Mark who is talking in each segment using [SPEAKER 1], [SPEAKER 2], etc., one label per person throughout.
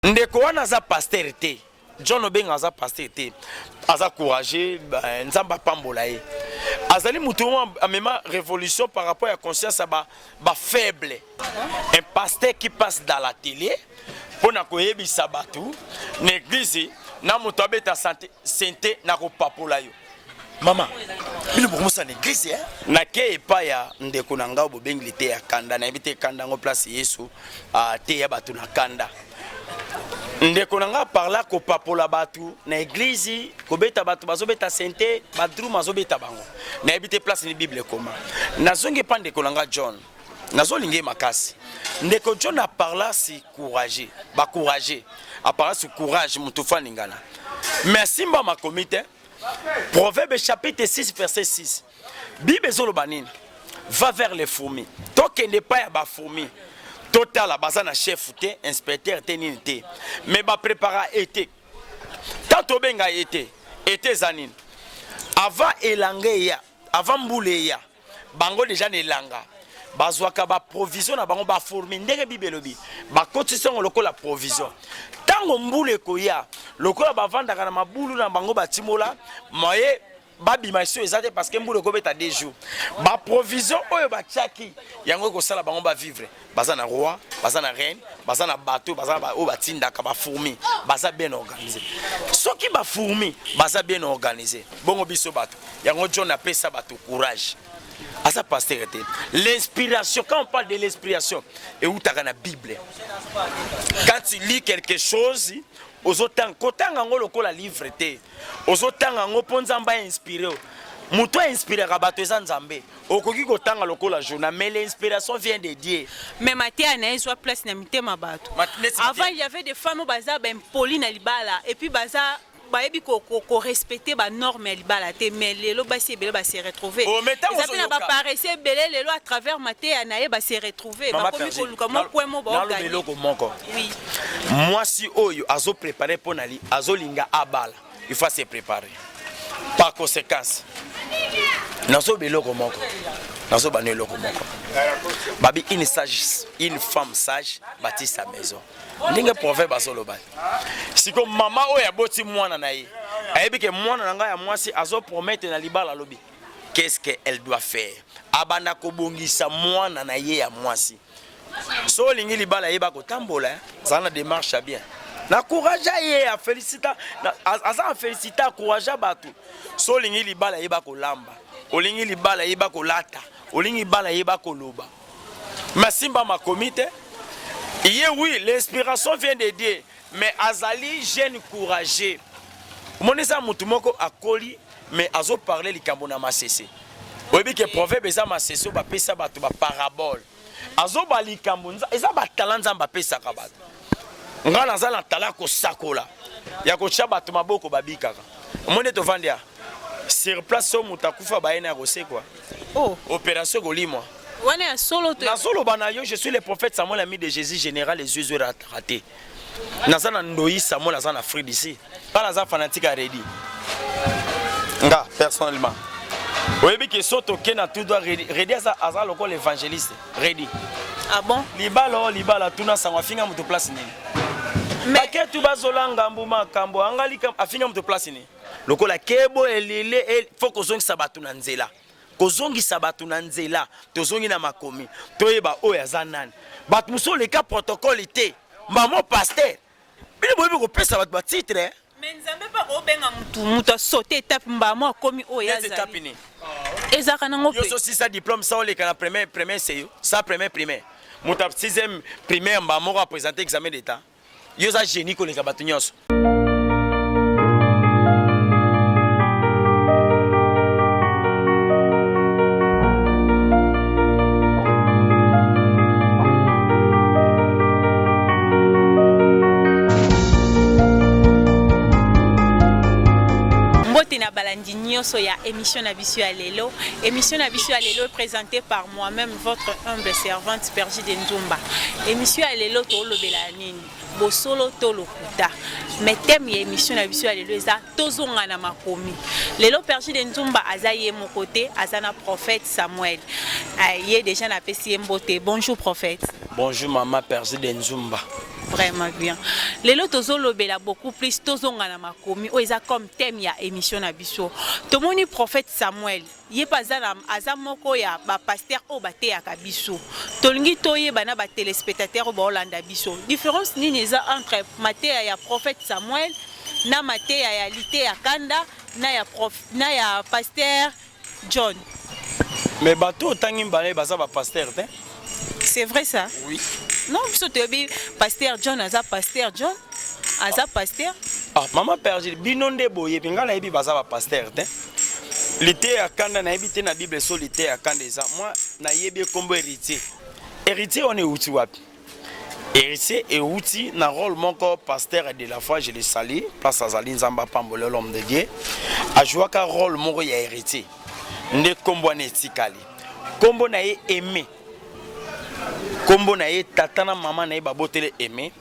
[SPEAKER 1] ndeko wana aza pasteur te John Obenga aza pasteur te aza courageux nzamba pambola ye azali mutu amema révolution par rapport à conscience ba faible un pasteur qui passe dans la télé pour na koyebisa batu l'église na mutu abeta santé na ko papola yo mama bino bokomosa na église na ke epa ya ndeko na ngao bobengi te ya kanda na ebite kanda ngo place Yesu te ya batu na kanda ndeko na nga parla ko papola batu na église ko beta batu bazobeta santé badru mazobeta bango na ebite place ni bible koma nazonge pa ndeko na nga John nazolinge makasi ndeko John a parla si courageux ba courageux a parla si courage mutu faningana merci mba ma comité Proverbe chapitre 6 verset 6 Bible zolobanine va vers les fourmis toke n'est pas ya ba fourmis total bazana chef te inspecteur te nini te mais ba prépara été tant benga été zanine avant elange ya avant mbule ya bango déjà nelanga bazwaka ba provision na bango ba fourmi ndenge bibelobi ba cotisation lokola provision tango mbule koya lokola bavandaka na mabulu na bango batimola moye babima iso ezate parce que mbule ko beta 2 jours ba provision oyo ba tchaki yango ko sala bango ba vivre baza na roi baza na reine baza na bateau baza ba o batindaka ba fourmi baza bien organisé soki ba fourmi baza bien organisé bongo biso bato yango John apesa bato courage à sa postérité. L'inspiration, quand on parle de l'inspiration, et où tu as la Bible, quand tu lis quelque chose, aux autant, quand tu as la livre, aux autant, on inspiré. Mouto inspiré rabato Zambé. Okoki kotanga lokola journal, mais l'inspiration vient de Dieu.
[SPEAKER 2] Mais Mathia na soit place na mité mabato. Avant il y avait des femmes baza ben poli na libala et puis baza baebi ko respecter ba norme libala te mais lelo ba se bele ba se retrouver. Ils avaient ba paraissé bele lelo à travers Mathia na ba se retrouver. Ba komi ko luka mo point mo ba gagner. Oui.
[SPEAKER 1] Moi si oyo azo préparer pour nali azo linga abala, il faut se préparer. Par conséquence nazo beloko moko nazo baneloko moko babi une femme sage bâtit sa maison ndenge proverbe azoloba siko mama oyo aboti mwana na ye ayebi ke mwana na nga ya mwasi azo promettre na libala lobi qu'est-ce qu'elle doit faire abanda kobongisa mwana na ye ya mwasi so lingi libala yeba ko tambola zana démarche bien na courage ye a félicita asa félicita courage batu so lingi libala yeba ko lamba olingi libala yeba ko lata olingi libala yeba ko loba masimba ma comité ye oui l'inspiration vient de Dieu mais azali jeune courageux monisa mutu moko akoli mais azo parler likambo na masese oyebi ke proverbe eza masese ba pesa batu ba parabole azo ba likambo eza ba talent nzamba pesa ka batu nga nazala tala ko sakola ya ko tcha batu maboko babikaka monde to vandia sur place so mutakufa baena ko se quoi
[SPEAKER 2] oh
[SPEAKER 1] opération golimwa
[SPEAKER 2] wana ya solo te
[SPEAKER 1] na solo banayo je suis le prophète Samuel ami de Jésus général les yeux ratés nazana ndoi Samuel nazana frère d'ici pas naza fanatique à ready nga personnellement oyebi ke soto kena tout doit ready aza loko l'évangéliste ready
[SPEAKER 2] ah bon
[SPEAKER 1] libala tuna sangwa finga muto place nini mais que tu bazolanga mbuma kambo angali afinga muto place nini lokola kebo elile faut kozongisa batu na nzela kozongisa batu na nzela tozongi na makomi toyeba oyo aza nani batu muso le cas protocole te maman pasteur bino boyebi kopesa batu ba titre
[SPEAKER 2] mais nzambe pa ko benga mutu sauter étape mbamo akomi oyo aza
[SPEAKER 1] étape ni
[SPEAKER 2] ezaka nango pe
[SPEAKER 1] yo so si sa diplôme ça ole kana premier c'est ça premier primaire muta 6e primaire mbamo ko présenter examen d'état yo za génie ko le batu nyonso.
[SPEAKER 2] Na balandi nyoso ya émission na biso ya lelo émission na biso ya lelo présentée par moi-même votre humble servante Perji de Nzumba émission ya lelo to lobela nini bosolo to lokuta mais thème ya émission na biso ya lelo eza tozonga na makomi lelo Perji de Nzumba azaye mon côté azana prophète Samuel aye déjà na pesi mbote bonjour prophète
[SPEAKER 1] bonjour maman Perji de Nzumba
[SPEAKER 2] Vraiment bien. Les lots lobela beaucoup plus tozonga na makomi o eza comme thème ya émission na biso. Tomoni prophète Samuel, yé pas aza moko ya ba pasteur o bate ya kabiso. Tolingi toye bana ba téléspectateur ba Olanda biso. Différence nini eza entre Matéa ya prophète Samuel na Matéa ya Lité ya Kanda na ya pasteur John.
[SPEAKER 1] Mais bateau tangi mbale baza ba pasteur te.
[SPEAKER 2] C'est vrai ça?
[SPEAKER 1] Oui.
[SPEAKER 2] Non, biso toyebi pasteur John aza pasteur John. Aza pasteur.
[SPEAKER 1] Ah, maman perdu binonde boye pinga na yebi baza ba pasteur te. Lité ya Kanda na yebi te na Bible so Lité ya Kanda eza. Moi na yebi kombo héritier. Héritier on est outi wapi? Héritier et outi na rôle moko pasteur de la foi, je le salue, place Azali Nzamba Pambole l'homme de Dieu. A joué ka rôle moko ya héritier. Nde kombo na etikali. Kombo na ye aimé. Kombo na ye tata na maman na ye babotele aimé.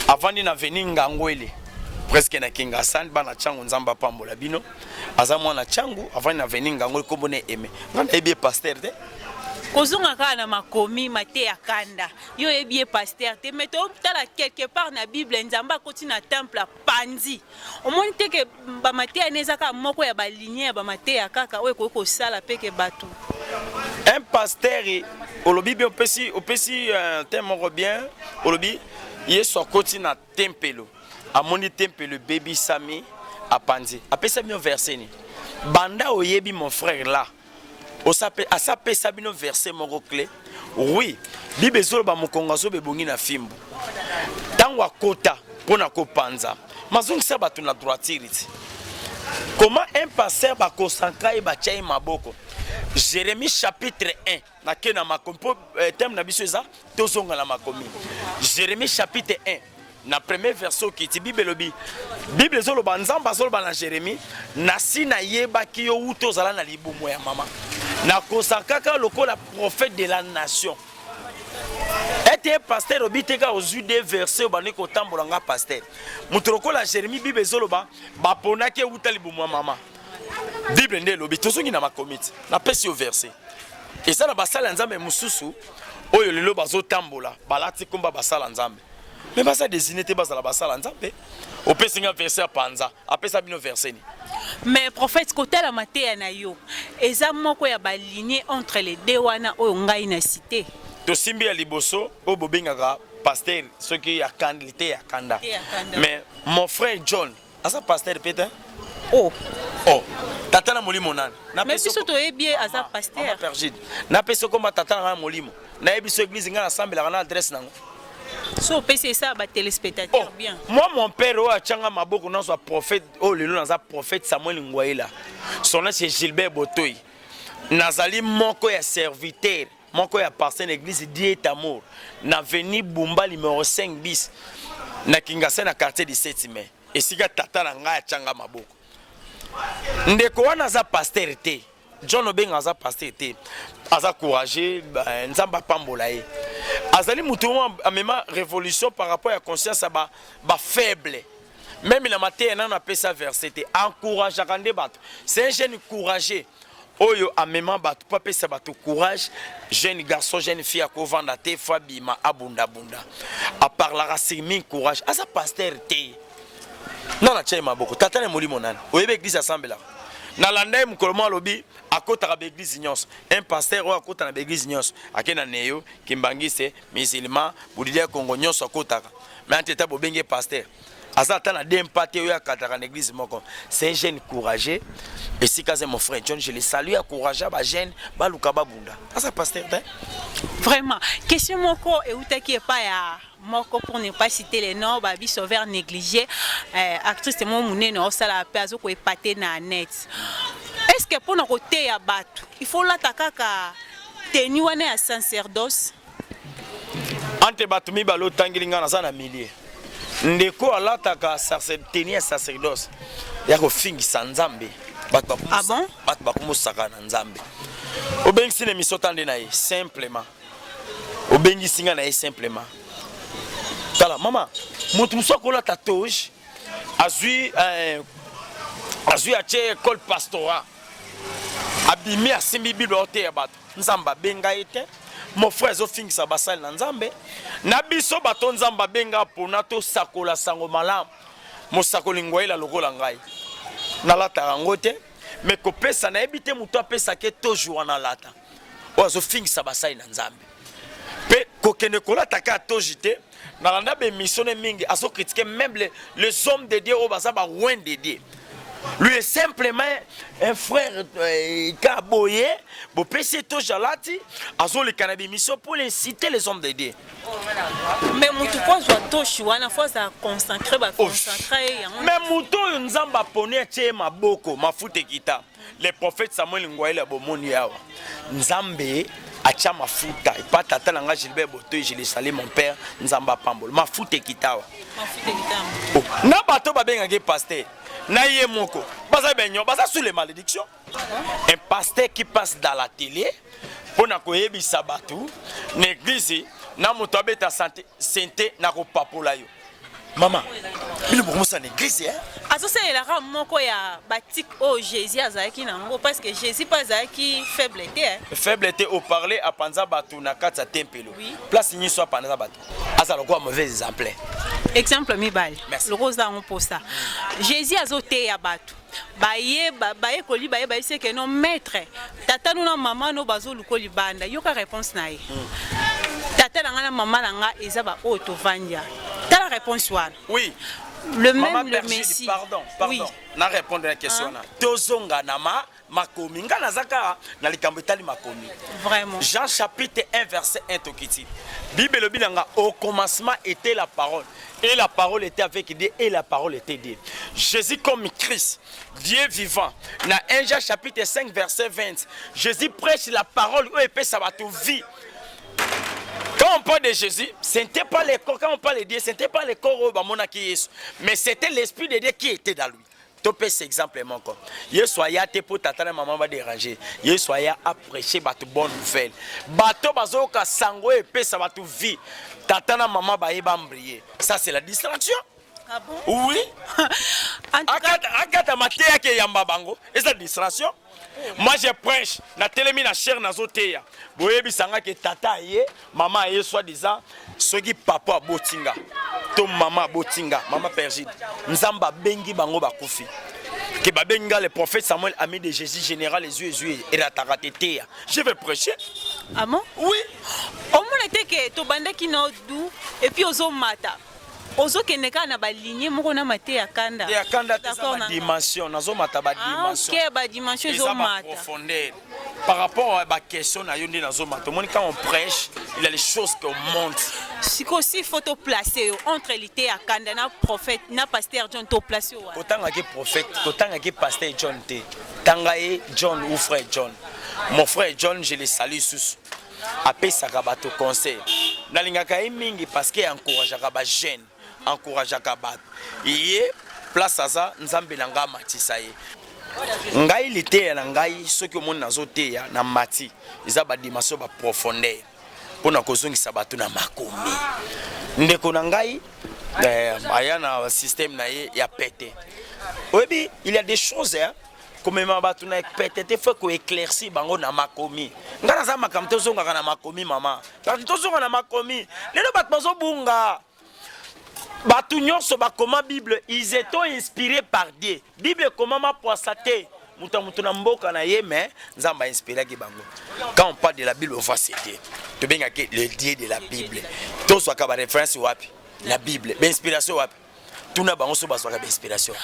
[SPEAKER 1] Avant de venir ngangwele. Presque na Kingasan bana changu Nzamba Pambola bino. Aza mwana changu avant de venir ngangwele kombo na aimé. Ngana ye pasteur de.
[SPEAKER 2] Kozonga ka na makomi Matéa Kanda. Yo ebie pasteur te mais to tala quelque part na Bible Nzamba koti na temple panzi. Au moins te ke ba Matéa nezaka moko ya ba lignée ba Matéa kaka we ko sala peke batu.
[SPEAKER 1] Un pasteur olobi bien opesi tellement bien olobi yeso koti na tempelo. Amoni tempelo baby Sami apanzi. Apesa bien verset ni. Banda oyebi mon frère là. A sapé sabino verset moko clé. Oui, Bible zolo ba mokongazo be bongi na fimbu. Tangwa kota pona ko panza. Mazungi sa batu na droitire. Comment un pasteur ba kosanka e ba tchai maboko. Jérémie chapitre 1 na kena makompo thème na biso eza tozonga na makomi. Jérémie chapitre 1 na premier verset qui dit Bible zolo ba nzamba zolo ba na Jérémie na sina yeba ki yo uto zala na libumo ya mama. Na kosakaka lokola prophète de la nation. Était pasteur obiteka aux des versets au bane ko tambola nga pasteur. Mutroko la Jérémie Bible zoloba ba ponaki utali bumwa mama. Bible ndé lobi tozongi na makomiti. Na pesi au verset. Et ça na basala nzambe mususu oyo lelo bazo tambola balati komba basala nzambe. Mais basa désigné te basala basala nzambe. Au pesi nga verset a panza, apesa bino verset ni.
[SPEAKER 2] Mais prophète côté la Matéa na yo eza moko ya ba lignée entre les deux wana oyo ngai na cité.
[SPEAKER 1] To simbi ya liboso o bobengaka pasteur ce qui ya candidité ya Kanda. Mais mon frère John, asa pasteur peut-être?
[SPEAKER 2] Oh.
[SPEAKER 1] Tata na molimo nani?
[SPEAKER 2] Mais biso to ebie asa pasteur.
[SPEAKER 1] Na peso ko tata na molimo. Na ebiso église nga na sambela na adresse nango.
[SPEAKER 2] So pese ça ba téléspectateur bien.
[SPEAKER 1] Moi mon père o achanga maboko na so prophète o lelo na za prophète Samuel Ngwaila. Son nom c'est Gilbert Botoy. Nazali moko ya serviteur, moko ya pasteur l'église Dieu Tamour. Na veni Bumba numéro 5 bis. Na Kingasen na quartier 17 mai. Et sika tata na nga achanga maboko. Ndeko wana za pasteur te. John Obenga aza pasteur te. Aza courageux, Nzamba Pambola ye. Azali mutumo amema révolution par rapport à conscience ba faible. Même la matin on appelle ça verset encourage à battre. C'est un jeune courageux. Oyo amema bat pas pesa bato courage, jeune garçon, jeune fille à kovanda te fabima abunda bunda. A part la racine courage. Aza pasteur te. Non la tchema boko. Tata ne moli monana. Oyebe église assemblée là. Na landa mukolomo lobi akota ka église nyonso un pasteur o akota na église nyonso akena neyo kimbangise musulman budilia kongo nyonso akota mais anteta bobenge pasteur azata na dempate yo akata na église moko c'est un jeune courageux et si kaze mon frère John je le salue encourager ba jeune ba luka babunda asa pasteur ben
[SPEAKER 2] vraiment question moko et utaki pa ya moko pour ne pas citer les noms babi sauveur négligé actrice mo munene o sala pe azoko epater na net. Est-ce que pour nos côtés à battre, il faut la takaka tenir wana ya sacerdoce?
[SPEAKER 1] Ante batumi balo tangilinga na sana millier. Ndeko alataka tenir sacerdoce. Ya ko fingisa nzambe.
[SPEAKER 2] Ah bon?
[SPEAKER 1] Bat bakumusaka na nzambe. Obengisi ne misotande na ye simplement. Obengisi nga na ye simplement. Kala mama, mutu musoko la tatouage. Azui a che école pastorale. Abimi asimbi bible ote ya bato. Nzamba benga ete. mon frère ezofingisa basali na nzambe na biso bato nzambe abenga mpona tosakola sango malamu mosakoli ngwaila lokola ngai nalataka yango te mais kopesa nayebi te moto apesake toujours wana lata oyo azofingisa basali na nzambe mpe kokende kolata kaka toji te nalanda bémission mingi azokritike même les hommes de Dieu oyo baza bawen de Dieu. Lui est simplement un frère Kaboye, bon PC to jalati, azo le cannabis mission pour inciter les hommes de Dieu.
[SPEAKER 2] Mais mutu po zo to chouana fois à concentrer ba concentrer.
[SPEAKER 1] Mais mutu nzamba pone tie maboko, mafute kita. Le prophète Samuel Ngwaila bomoni yawa. Nzambe acha mafuta et pas tata nanga Gilbert Boto je le salue mon père nzamba pambol. Mafute kita.
[SPEAKER 2] Mafute kita.
[SPEAKER 1] Na bato babenga ke pasteur. Naïe moko, baza benyo, baza sous les malédictions. Un pasteur qui passe dans la télé, pour na koyebi sabatu, l'église, na moto abeta santé na ko papola yo. Maman, il est ça l'église hein.
[SPEAKER 2] Aso c'est la ram moko ya batik o Jésus azaki nango parce que Jésus pas azaki faible était.
[SPEAKER 1] Faible était au parler à panza batu na kata tempelo.
[SPEAKER 2] Oui.
[SPEAKER 1] Place ni soit panza batu. Asa lokwa mauvais exemple.
[SPEAKER 2] Exemple mibali.
[SPEAKER 1] Merci.
[SPEAKER 2] Le rose dans pour ça. Jésus azoté ya batu. Baye koli baye c'est que non maître. Tata nous na maman no bazo lukoli banda. Yoka réponse nae. Tata na maman nga ezaba auto vandia. T'as la réponse one.
[SPEAKER 1] Oui.
[SPEAKER 2] Le
[SPEAKER 1] Maman
[SPEAKER 2] même le
[SPEAKER 1] Pergide,
[SPEAKER 2] Messie.
[SPEAKER 1] Pardon.
[SPEAKER 2] Oui.
[SPEAKER 1] Na répondre à la question là. Tozonga nama makomi nga nazaka na likambo etali makomi.
[SPEAKER 2] Vraiment.
[SPEAKER 1] Jean chapitre 1 verset 1 tokiti. Bible le bilanga au commencement était la parole et la parole était avec Dieu et la parole était Dieu. Jésus comme Christ, Dieu vivant. Dans 1 Jean chapitre 5 verset 20, Jésus prêche la parole où épée ça va tout vie. Quand on parle de Jésus, ce n'était pas le corps, quand on parle de Dieu, ce n'était pas le corps au Bamona qui est, mais c'était l'esprit de Dieu qui était dans lui. Topé cet exemple encore. Yesoya te pour tata maman va déranger. Yesoya a prêché bato bonne nouvelle. Bato bazo ka sango et pe ça va tout vie. Tata maman ba yeba mbrier. Ça c'est la distraction.
[SPEAKER 2] Ah bon?
[SPEAKER 1] Oui.
[SPEAKER 2] En tout cas,
[SPEAKER 1] Akata matéya ke yamba bango. Et la distraction. Moi je prêche na télémi na chair na zoteya. Boyebi sanga ke tata ye, maman ye soit disant soki papa botinga. To maman botinga, maman Pergide. Nzamba bengi bango bakufi. Que babenga le prophète Samuel ami de Jésus général les yeux et la taratetea. Je vais prêcher.
[SPEAKER 2] ah bon?
[SPEAKER 1] Oui.
[SPEAKER 2] Au moins était que to banda ki no dou et puis ozo mata. Ozo keneka na ba ligne moko na mate ya kanda.
[SPEAKER 1] Ya kanda
[SPEAKER 2] D'accord,
[SPEAKER 1] ta dimension, nazo mata ba dimension.
[SPEAKER 2] Ah OK, ba dimension zo mata.
[SPEAKER 1] Profondeur. Par rapport à la question na yondi nazo mata. Quand on prêche, il y a les choses qu'on monte.
[SPEAKER 2] Si aussi faut te placer entre l'été à kanda na prophète na pasteur John to placer.
[SPEAKER 1] Autant que prophète, autant que pasteur John T. Tangaye John ou frère John. Mon frère John, je le salue sous. Après ça bato conseil. Nalingaka mingi parce qu'il encourage ba jeune, encourage ba. Yé place à ça, nzambe nanga matisa ye. Ngai lité na ngai soki mon nazote ya na mati, iza ba dimension ba profondeur. Pona kozongisa bato na makomi. Ndeko na ngai aya na système na ye ya pété. Oyebi, il y a des choses hein. Comme bato na pété faut ko éclaircir bango na makomi. Ngana za makamto zonga na makomi mama. Quand to zonga na makomi, lelo bato bazo bunga. Bato nyonso ba koma Bible, ils étaient inspirés par Dieu. Bible comment ma poissaté. Muta na mboka na ye mais nzamba inspiré ki bango. Quand on parle de la Bible, on va citer. To benga ke le Dieu de la Bible. To so ka ba référence wapi? La Bible. Ben inspiration wapi? Tuna bango so ba so ka inspiration.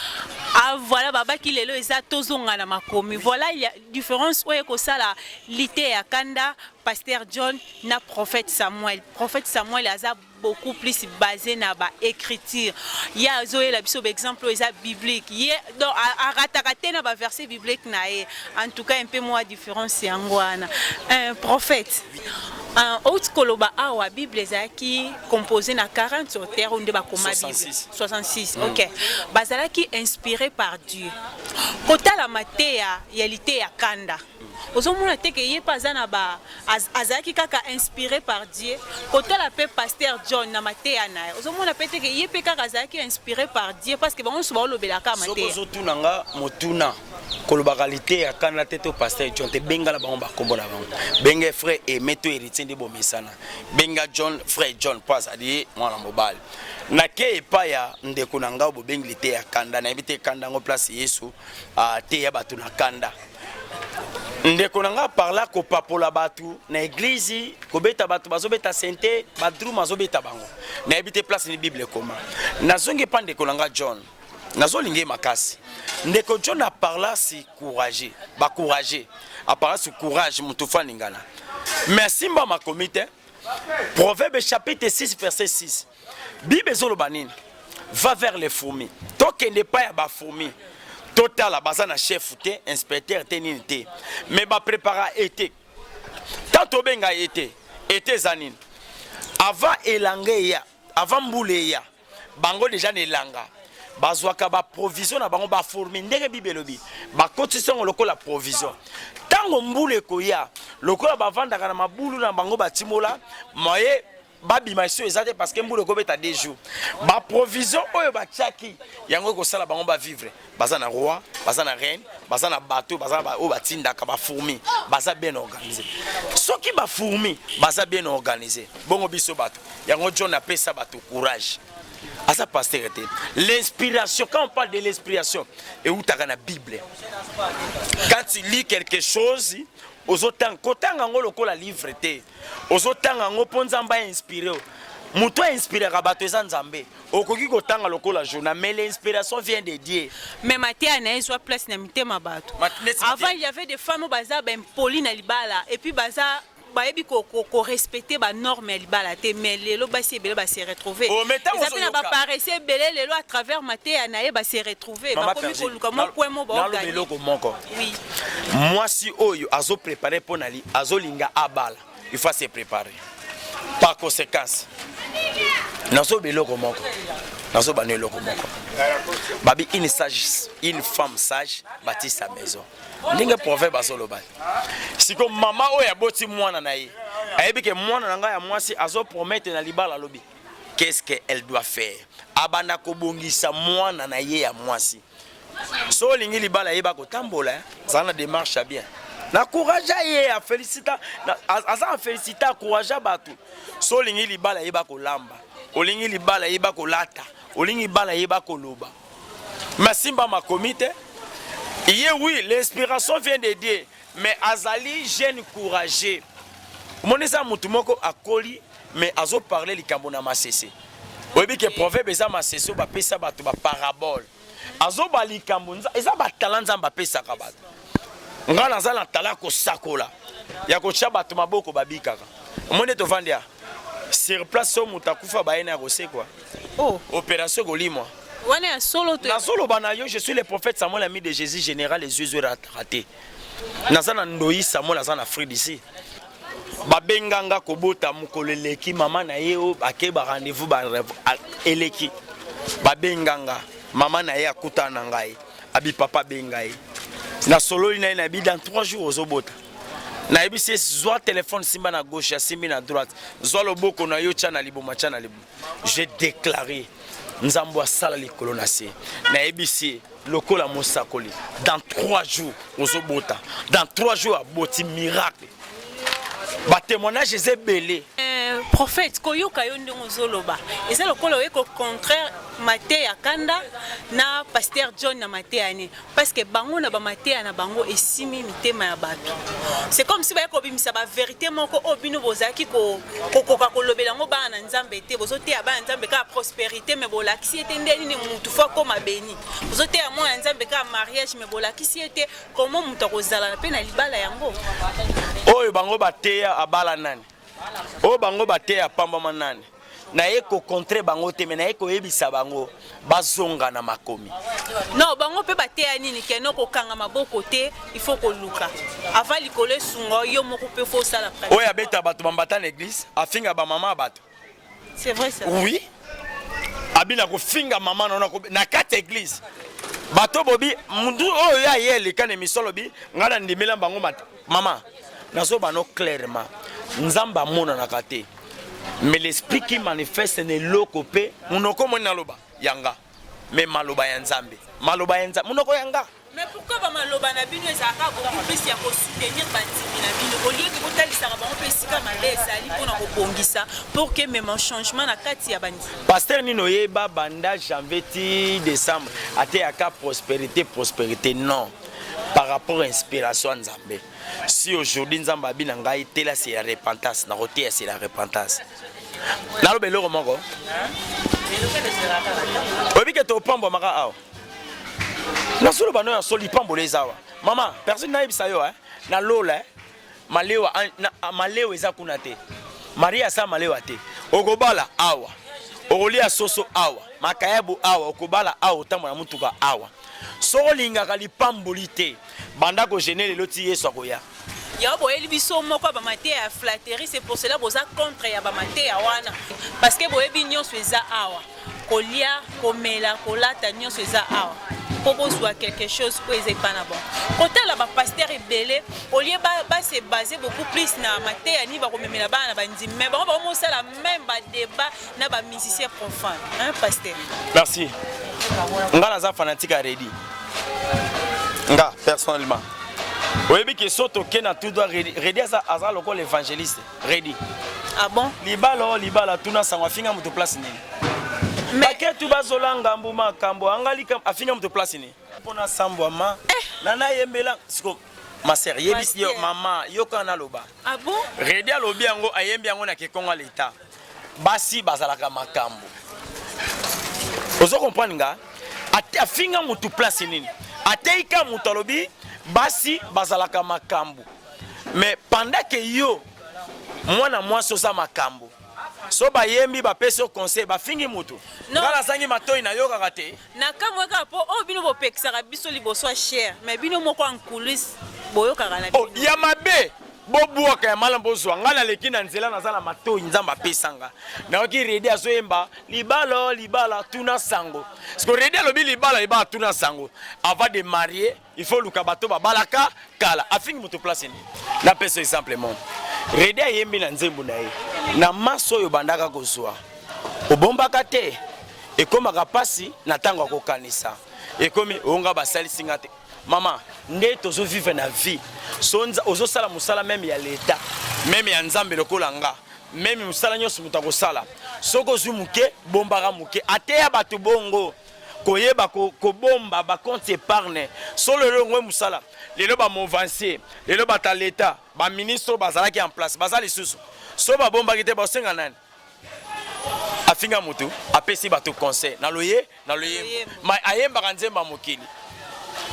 [SPEAKER 2] Ah voilà baba qui lelo eza tozonga na makomi. Voilà il y a différence oye ko sala lité ya kanda pasteur John na prophète Samuel. Prophète Samuel aza beaucoup plus basé na ba écriture. Il y a zoé la biso exemple eza biblique. Il donc a ratakate na ba verset biblique na e. En tout cas un peu moins différence yangwana. Un prophète un autre koloba awa Bible ezaki composé na 40 auteurs onde ba koma Bible 66. OK. Bazalaki inspiré par Dieu. Kota la matéa yalité ya kanda. ozomona te ke ye pa aza na ba azalaki kaka inspiré par Dieu kotala pe pasteur John na mateya na ye ozomona pe te ke ye pe kaka azalaki inspiré par Dieu parce que bango nyonso baolobelaka mateya
[SPEAKER 1] soko ozotunanga motuna kolobaka lite ya kanda te to pasteur John te benga na bango bakombo na bango benga frère Aimé to héritier nde bomesana benga John frère John po azali mwana mobali nake epai ya ndeko na ngai bobengi lite ya kanda nayebi te kanda yango place Yesu te ya bato na kanda ndeko na ngai parla kopapola bato na église kobeta bato bazobeta sente badrum azobeta bango nayebi te place ni bible ekoma nazongi pa ndeko na ngai John nazolingi makasi ndeko John aparla si courageux bacourageux aparla si courage mutu faningana merci mba makomi te Proverbe chapitre 6 verset 6 Bible ezoloba nini va vers les fourmis tokende pa ya bafourmis total bazana chef te inspecteur te nini te mais ba prépara été tant benga été zanine avant elange ya avant mbule ya bango déjà nelanga bazwaka ba provision na bango ba fourmi ndenge bibelobi ba cotisation lokola provision tango mbule koya lokola bavandaka na mabulu na bango batimola moye babima iso ezate parce que mbule kobeta 2 jours ba provision oyo batiaki yango ko sala bango ba vivre baza na roi baza na reine baza na bateau baza ba o batindaka ba fourmi baza bien organisé soki ba fourmi baza bien organisé bongo biso bato yango John apesa bato courage à sa postérité. L'inspiration, quand on parle de l'inspiration, et où tu as la Bible, quand tu lis quelque chose, aux autant, quand tu as la livre, aux autant, on inspiré. Mouto inspiré rabato Nzambe. Okoki kotanga lokola journal, mais l'inspiration vient de Dieu.
[SPEAKER 2] Mais Matéa na ezwa place na mitema bato. Avant il y avait des femmes baza ben poli na libala et puis baza baebi ko respecter ba normes libala te mais lelo basi ebele ba se retrouver. Ils appellent ba paraissé belé lelo à travers Matéa na ba se retrouver ba komi ko luka mo kwemo ba gagner. Oui.
[SPEAKER 1] Moi si oyo azo préparer pour nali azo linga abala, il faut se préparer. Par conséquence, nazo beloko moko. Nazo bané loko moko. Babi une femme sage bâtit sa maison. Ndinge proverbe azoloba. Siko mama oyo aboti mwana na ye. Ayebi ke mwana na ngai ya mwasi azo promettre na libala lobi. Qu'est-ce qu'elle doit faire? Abana kobongisa mwana na ye ya mwasi. So lingi libala yeba ko tambola, zana démarche bien. Na courage ye a félicita aza félicita courage batu. So lingi libala yeba ko lamba. Olingi libala yeba ko lata. Olingi libala yeba ko loba. Masimba ma comité. Oui, l'inspiration vient de Dieu, mais azali jeune courageux. Moneza mutumoko akoli mais azo parler likambo na masese. Oyebi ke proverbe eza masese ba pesa bato ba parabole. Azo ba likambo eza ba talent nzamba pesa ka bato. Ngana zala tala ko sakola. Ya ko cha bato maboko babikaka. Monde to vandia. Sur place so mutakufa baena ko se quoi.
[SPEAKER 2] Oh,
[SPEAKER 1] opération golimwa. Je suis le prophète Samuel, ami de Jésus, général, les yeux ratés. Nazana Ndoyi Samuel, Nazana Fred ici. Babenganga Kobota Mukoleleki, maman Nayo, Akeba rendez-vous, Eleki. Babenganga, maman Naye Akuta Nangai, Abi Papa Bengai. Na solo ina ina bi dans 3 jours aux obota. Na ebi c'est soit téléphone simba na gauche, simba na droite. Soit le boko na yo chana libo machana libo. J'ai déclaré. Nzambo asala likolo na se na ebisi lokola mosakoli dans 3 jours ozobota dans 3 jours aboti miracle ba témoignage est belé
[SPEAKER 2] prophète koyoka yo ndongo zoloba eza lokola eko contraire Matéa kanda na pasteur John na Matéa ne parce que bango na ba Matéa na bango esimi mitema ya bato c'est comme si ba ko bimisa ba vérité moko obino bozaki ko kolobela ngo ba na Nzambe te bozote ya ba Nzambe ka prospérité mais bolakisi ete ndeni ni mutu fa koma beni bozote ya mo Nzambe ka mariage mais bolakisi ete comment mutu kozala pe na libala yango
[SPEAKER 1] oyo bango bateya abala nani o bango bateya pamba manani na eko contre bango te mais na eko yebisa bango bazonga na makomi
[SPEAKER 2] non bango pe bateya nini ke no ko kanga maboko te il faut ko luka avant likole sungo yo moko pe faut ça la pratique
[SPEAKER 1] oyo abeta bato bambata na église afinga ba mama bato
[SPEAKER 2] c'est vrai ça
[SPEAKER 1] oui abina ko finga mama na kati église bato bobi mundu oyo ya yele kana misolobi ngala ndimela bango mata mama nazo bano clairement nzamba mona na kate mais l'esprit qui manifeste ne lokopé munoko mona loba yanga mais maloba ya nzambe munoko yanga.
[SPEAKER 2] Mais pourquoi ba maloba na bino ezaka beaucoup plus ya ko soutenir bandimi na bino au lieu que botalisa ba on peut sika malesa ali pona ko bongisa pour que même un changement na kati ya bandi.
[SPEAKER 1] Pasteur Nino yeba banda janvier décembre ate aka prospérité non par rapport à inspiration nzambe. Si aujourd'hui nzamba abina ngai tela c'est la repentance na roté c'est la repentance. Na lobelo romoko. Obi ke to pambo maka aw. Na solo bano ya soli pambo les awa. Mama, personne na yebisa yo na lola malewa malewa eza kuna te. Maria sa malewa te. Okobala awa. Okolia soso awa. Makayabu awa, okobala awa tambo na mutuka awa. Soko lingaka lipamboli te. Banda ko gêner le loti yeso akoya.
[SPEAKER 2] Ya boyeli biso moko ba maté ya flatterie, c'est pour cela boza contre ya ba maté ya wana. Parce que boyebi nyonso eza awa. Kolia, komela, kolata nyonso eza awa. Pour soit quelque chose où ils pas na bon. Côté là ba pasteur belé, au lieu ba se baser beaucoup plus na maté ani ba komemela ba na bandi mais ba mo sala même ba débat na ba musicien profane, hein pasteur.
[SPEAKER 1] Merci. Ngala za fanatique ready. Nga personnellement. Oyebi ke soto kena tout doit ready aza loko l'évangéliste ready.
[SPEAKER 2] Ah bon?
[SPEAKER 1] Libala tuna sangwa finga mutu place nini. Mais que tu vas zolanga mbuma kambo angali kam afinga mutu place ni. Pona sambwa ma nana yembela siko ma sœur yebisi yo mama yokana loba.
[SPEAKER 2] Ah bon?
[SPEAKER 1] Ready alobi yango ayembi yango na kekonga l'état. Basi bazalaka makambo. Ozo comprendre nga? Afinga mutu place nini. Ateika mutu alobi basi bazalaka makambo. Mais pendant que yo mwana mwasi oza makambo. So ba yembi ba peso conseil ba fingi mutu. Ngala sangi matoi na yoka kate.
[SPEAKER 2] Na kamwe ka po o bino bo pekisaka biso liboso cher mais bino moko en coulisses boyoka kana.
[SPEAKER 1] Oh ya mabe bobuaka ya mala mbozwa ngala leki na nzela nazala matoi nzamba pesanga. Na oki redi azoyemba libala tuna sango. Parce que redi alobi libala tuna sango. Avant de marier, il faut luka bato ba balaka kala. Afingi mutu place ni. Na peso simplement. Redi ayembi na nzembo na ye. Na maso yo bandaka kozwa. Obombaka te. Ekomaka pasi na tango kokanisa. Ekomi onga basali singa te. Mama, nde tozo vivre na vie. Sonza ozo sala musala même ya l'état. Même ya nzambe lokola nga. Même musala nyonso muta kosala. Soko zu muke bombaka muke. Ate ya batu bongo. Koyeba ko bomba ba compte épargne. Solo le ngwe musala. Lelo ba movancier, lelo ba ta l'état, ba ministre bazalaki en place, bazali susu. So ba bomba kite ba senga nani. Afinga mutu, apesi bato conseil. Na loye. Ma ayemba kanzemba mokili.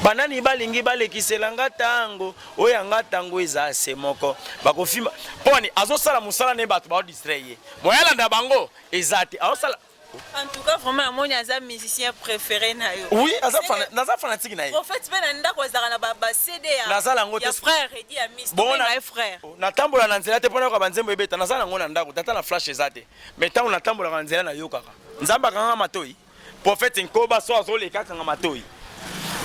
[SPEAKER 1] Banani balingi balekiselanga tango, oyanga tango eza semoko. Bakofima. Poni azosala musala ne bato ba distrayer. Moyala na bango ezati. Azosala
[SPEAKER 2] en tout cas, vraiment, mon musicien préféré na yo.
[SPEAKER 1] Oui, naza fanatique na yo.
[SPEAKER 2] En fait, ben nda ko zaka na ba CD ya.
[SPEAKER 1] Nazala ngo te
[SPEAKER 2] frère et dit à Miss.
[SPEAKER 1] Bon
[SPEAKER 2] na frère.
[SPEAKER 1] Na tambola na nzela te pona ko banzembo ebeta nazala ngo na ndako tata na flash ezate. Mais tant na tambola na nzela na yo kaka. Nzamba kanga matoi. Prophète Nkoba so azoleka kanga matoi.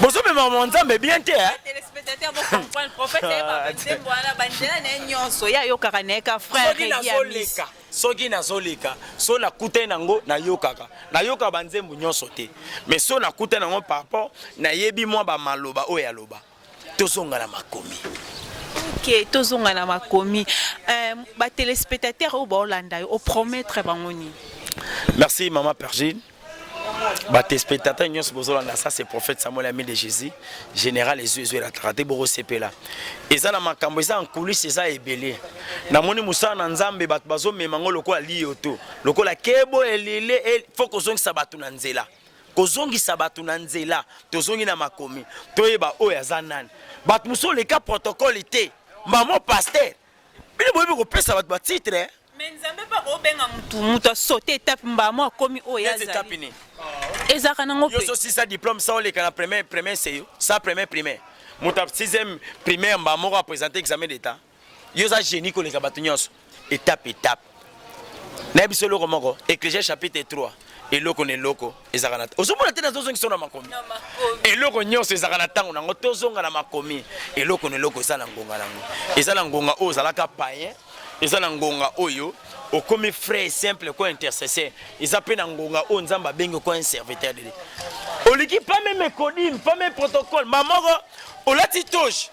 [SPEAKER 1] Bozo me maman nzambe bien te hein.
[SPEAKER 2] Téléspectateurs vont comprendre prophète et ba banzembo na banzela na nyonso ya yo kaka na ka frère et dit à Miss.
[SPEAKER 1] Soki nazoleka so na kuta nango na yokaka na yoka banzembu nyonso te mais so na kuta nango par rapport na yebi mwa ba maloba oya loba tozonga na makomi.
[SPEAKER 2] OK, tozonga na makomi. Ba téléspectateurs au Bolanda au promettre bangoni.
[SPEAKER 1] Merci maman Pergine. Bah tes spectateurs nyos bozolanda ça c'est prophète Samuel ami de Jésus général les yeux la traité boro sepela eza na makambo eza en coulisses eza ebelé na moni musa na nzambe bat bazo memango lokola lioto lokola kebo elele faut kozongisa batu na nzela kozongisa batu na nzela tozongi na makomi toyeba oyo aza nani bat muso le cas protocole té maman pasteur bino boyebi ko pesa bat titre.
[SPEAKER 2] Mais nzambe pa ko benga mutu sauter étape mbamo komi oya za. Ezaka nango pe.
[SPEAKER 1] Yo so si sa diplôme ça on les kana premier c'est ça premier primaire. Muta 6e primaire mbamo ko présenter examen d'état. Yo za génie ko les batunions étape. Na biso lo komoko Ecclésiaste chapitre 3. eloko ne loko ezaka na ozomona te nazozongi so na makomi eloko nyonso ezaka na ntango nango tozonga na makomi eloko ne loko eza na ngonga nango eza na ngonga oyo ozalaka païen eza na ngonga oyo okomi frère simple ko intercesseur eza pe na ngonga oyo nzambe abengi ko un serviteur de Dieu oliki pas même codine pas même protocole mamoko olati toche